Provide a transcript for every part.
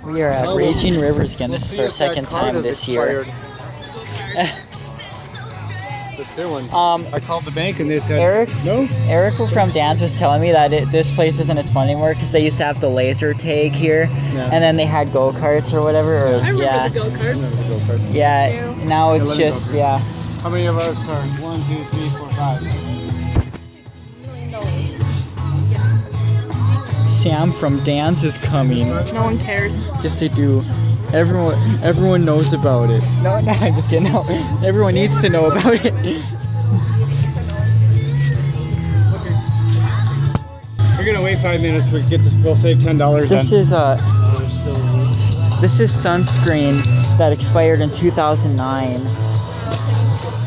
We are at Raging Rivers again. This is our second time this year. This new one. I called the bank and they said Eric, no. Eric from Dan's was telling me that this place isn't as fun anymore because they used to have the laser tag here, and then they had go karts or whatever. Or, I remember the go-karts. Yeah, now it's let me just go. How many of us are? 1, 2, 3, 4, 5. Sam from Dan's is coming. No one cares. Yes, they do. Everyone knows about it. No, I'm just kidding. No, everyone needs to know about it. We're gonna wait 5 minutes. We get this. We'll save $10. This is sunscreen that expired in 2009.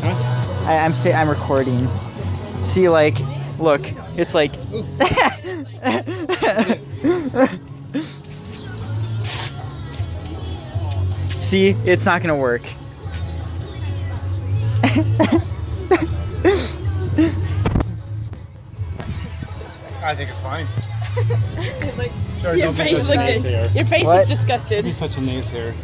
Huh? I'm recording. See, like, look, it's like. See, it's not gonna work. I think it's fine. Your face What? looked disgusted. Don't be such a naysayer.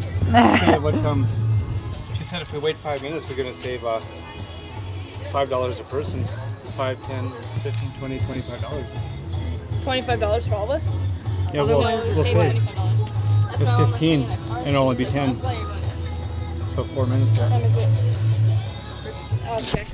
She said if we wait 5 minutes, we're gonna save $5 a person. 5, 10, 15, 20, $25. $25 for all of us? Yeah, we'll save. It's 15 and it'll only be 10. So 4 minutes. What time is it? Oh, okay.